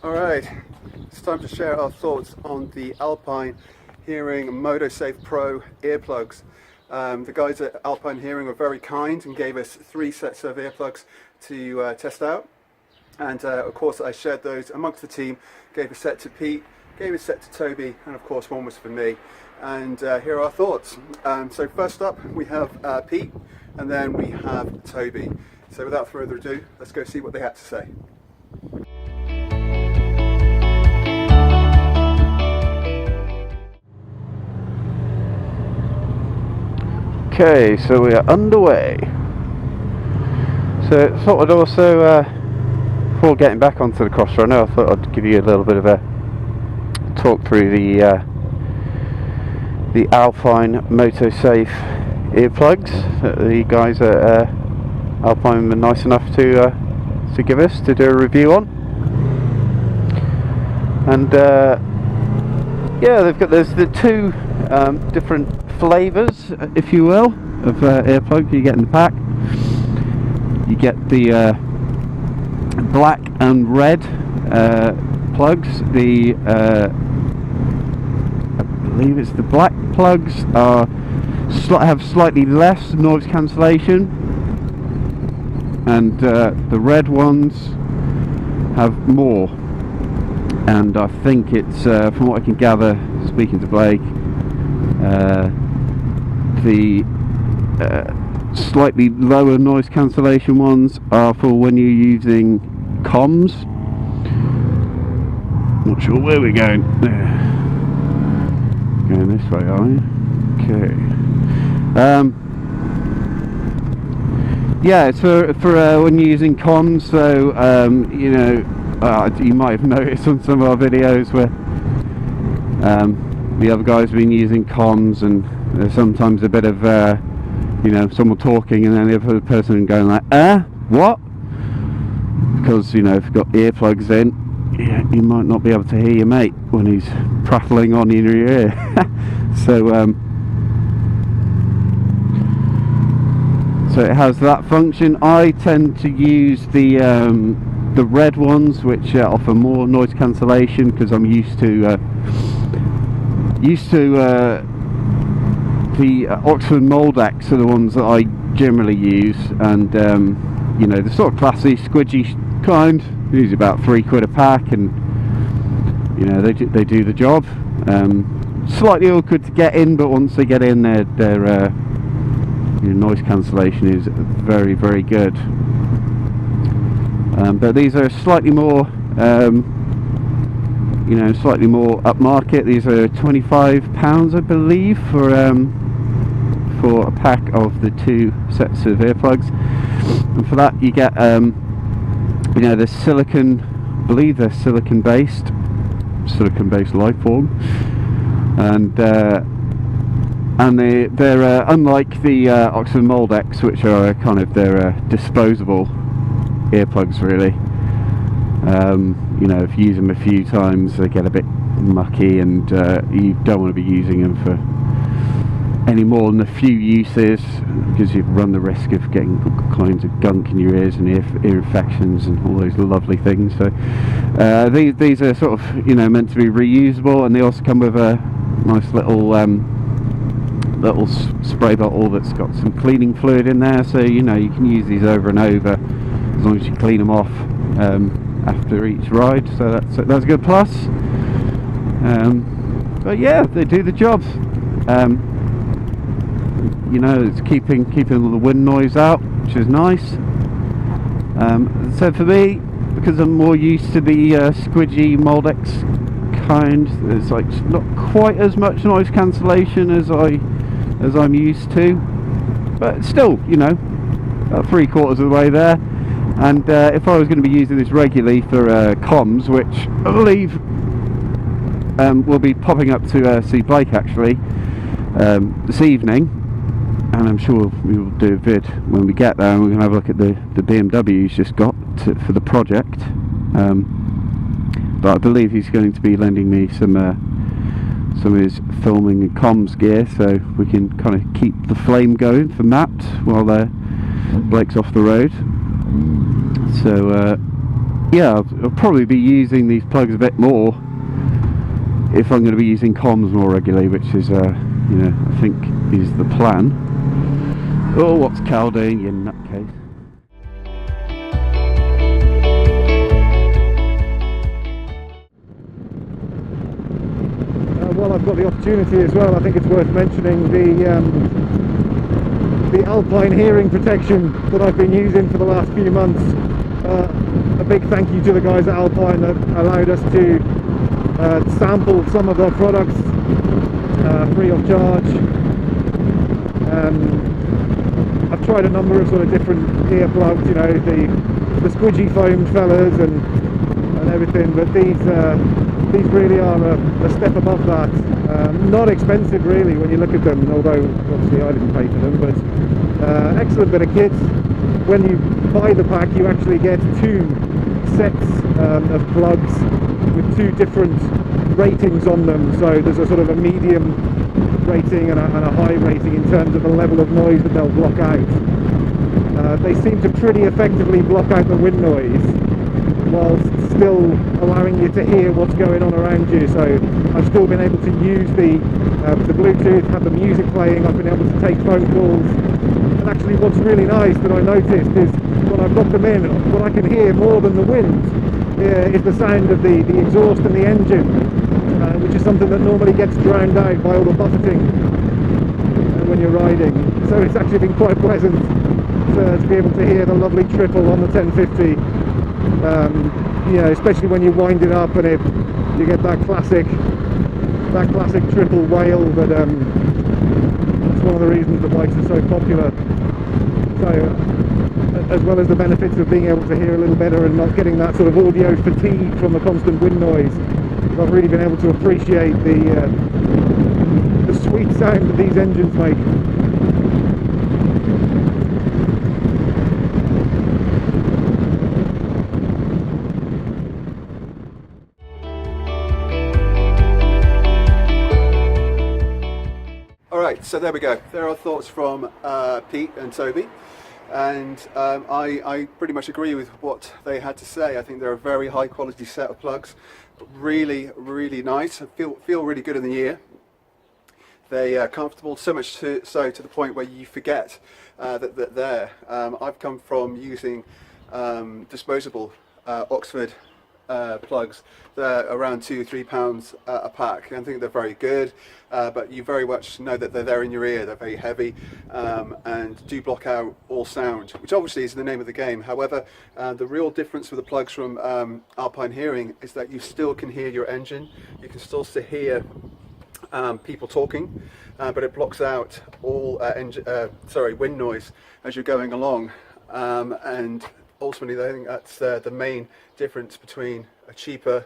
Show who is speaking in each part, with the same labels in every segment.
Speaker 1: Alright, it's time to share our thoughts on the Alpine Hearing Motosafe Pro earplugs. The guys at Alpine Hearing were very kind and gave us 3 sets of earplugs to test out. And of course I shared those amongst the team, gave a set to Pete, gave a set to Toby, and of course one was for me. And here are our thoughts. So first up we have Pete, and then we have Toby. So without further ado, let's go see what they had to say.
Speaker 2: Okay, so we are underway. So I thought I'd also, before getting back onto the cross runner, I thought I'd give you a little bit of a talk through the Alpine Motosafe earplugs that the guys at Alpine were nice enough to give us to do a review on. And yeah, there's the 2 different flavours, if you will, of earplug you get in the pack. You get the black and red plugs. The I believe it's the black plugs have slightly less noise cancellation, and the red ones have more. And I think it's from what I can gather, speaking to Blake, the slightly lower noise cancellation ones are for when you're using comms. Not sure where we're going. Going this way, are we? Okay. Yeah, it's for when you're using comms. So you know, you might have noticed on some of our videos where the other guys have been using comms, and there's sometimes a bit of you know, someone talking and then the other person going like, what? Because, you know, if you've got earplugs in, yeah, you might not be able to hear your mate when he's prattling on in your ear. So it has that function. I tend to use the red ones, which offer more noise cancellation, because I'm used to the Oxford Moldex are the ones that I generally use, and you know, the sort of classy squidgy kind, usually about £3 a pack, and you know, they do the job. Slightly awkward to get in, but once they get in, their noise cancellation is very, very good. But these are slightly more you know, slightly more upmarket. These are £25, I believe, for a pack of the 2 sets of earplugs. And for that you get you know, the silicon, I believe they're silicon based life form, and they're unlike the Oxford Moldex, which are kind of their disposable earplugs, really. You know, if you use them a few times, they get a bit mucky, and you don't want to be using them for any more than a few uses, because you run the risk of getting all kinds of gunk in your ears and ear infections and all those lovely things. So these are sort of, you know, meant to be reusable, and they also come with a nice little spray bottle that's got some cleaning fluid in there, so you know, you can use these over and over as long as you clean them off after each ride. So that's a good plus. But yeah, they do the job. You know, it's keeping all the wind noise out, which is nice. So for me, because I'm more used to the squidgy Moldex kind, it's like not quite as much noise cancellation as I'm used to, but still, you know, about 3/4 of the way there. And if I was going to be using this regularly for comms, which I believe will be popping up to see Blake actually this evening, and I'm sure we will do a vid when we get there, and we're going to have a look at the BMW he's just got for the project. But I believe he's going to be lending me some of his filming and comms gear, so we can kind of keep the flame going for Matt while Blake's off the road. So yeah, I'll probably be using these plugs a bit more if I'm going to be using comms more regularly, which is, you know, I think is the plan. Oh, what's Cal doing, you nutcase?
Speaker 3: While I've got the opportunity as well, I think it's worth mentioning the Alpine Hearing Protection that I've been using for the last few months. A big thank you to the guys at Alpine that allowed us to sample some of their products free of charge. I've tried a number of sort of different earplugs, you know, the squidgy foamed fellas and everything, but these really are a step above that. Not expensive really when you look at them, although obviously I didn't pay for them, but excellent bit of kit. When you buy the pack, you actually get 2 sets of plugs with 2 different ratings on them, so there's a sort of a medium rating and a high rating in terms of the level of noise that they'll block out. They seem to pretty effectively block out the wind noise whilst still allowing you to hear what's going on around you. So I've still been able to use the Bluetooth, have the music playing, I've been able to take phone calls, and actually what's really nice that I noticed is when I've got them in, what I can hear more than the wind is the sound of the exhaust and the engine, which is something that normally gets drowned out by all the buffeting when you're riding. So it's actually been quite pleasant to be able to hear the lovely triple on the 1050. You know, especially when you wind it up and you get that classic triple wail. But that's one of the reasons the bikes are so popular. So as well as the benefits of being able to hear a little better and not getting that sort of audio fatigue from the constant wind noise, I've really been able to appreciate the sweet sound that these engines make.
Speaker 1: Alright, so there we go. There are thoughts from Pete and Toby, and I pretty much agree with what they had to say. I think they're a very high quality set of plugs. Really, really nice. Feel really good in the ear. They are comfortable, so much so to the point where you forget that they're there. I've come from using disposable Oxford plugs. They're around £2 or £3 a pack. I think they're very good, but you very much know that they're there in your ear. They're very heavy and do block out all sound, which obviously is the name of the game. However, the real difference with the plugs from Alpine Hearing is that you still can hear your engine. You can still hear people talking, but it blocks out all wind noise as you're going along, and ultimately I think that's the main difference between a cheaper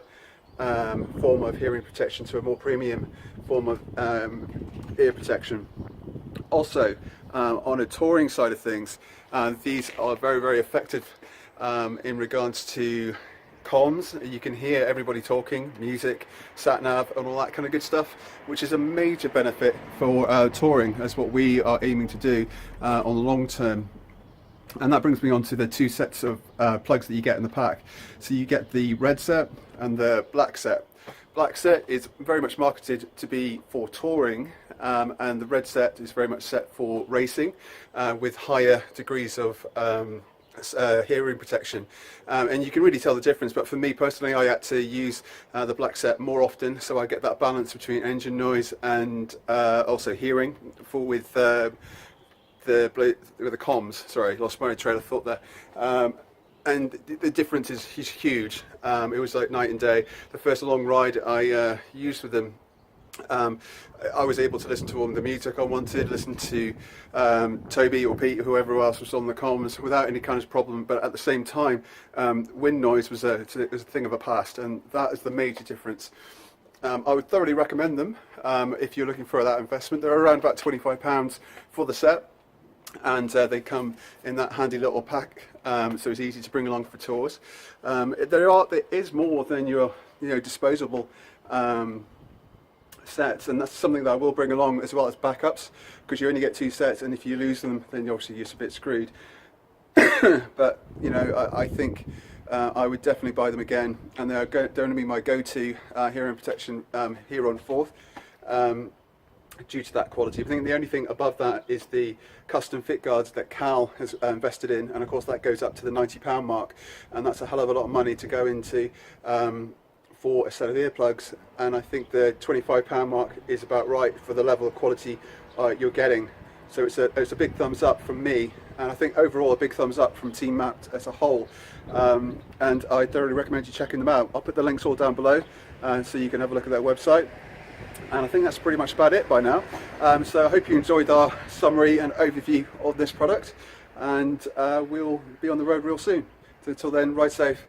Speaker 1: form of hearing protection to a more premium form of ear protection. Also, on a touring side of things, these are very, very effective in regards to comms. You can hear everybody talking, music, sat nav and all that kind of good stuff, which is a major benefit for touring, as what we are aiming to do on the long term. And that brings me on to the 2 sets of plugs that you get in the pack. So you get the red set and the black set. Black set is very much marketed to be for touring, and the red set is very much set for racing, with higher degrees of hearing protection, and you can really tell the difference. But for me personally, I had to use the black set more often, so I get that balance between engine noise and also hearing with the comms. Sorry, lost my trail of thought there. And the difference is huge. It was like night and day. The first long ride I used with them, I was able to listen to all the music I wanted, listen to Toby or Pete, whoever else was on the comms, without any kind of problem. But at the same time, wind noise was a thing of the past, and that is the major difference. I would thoroughly recommend them if you're looking for that investment. They're around about £25 for the set, and they come in that handy little pack, so it's easy to bring along for tours. There is more than your disposable sets, and that's something that I will bring along, as well as backups, because you only get 2 sets, and if you lose them then obviously you're a bit screwed. But I think I would definitely buy them again, and they're going to be my go-to hearing protection here on forth. Due to that quality. I think the only thing above that is the custom fit guards that Cal has invested in, and of course that goes up to the £90 mark, and that's a hell of a lot of money to go into for a set of earplugs, and I think the £25 mark is about right for the level of quality you're getting. So it's a big thumbs up from me, and I think overall a big thumbs up from Team Matt as a whole, and I thoroughly recommend you checking them out. I'll put the links all down below so you can have a look at their website. And I think that's pretty much about it by now. So I hope you enjoyed our summary and overview of this product, and we'll be on the road real soon. So until then, ride safe.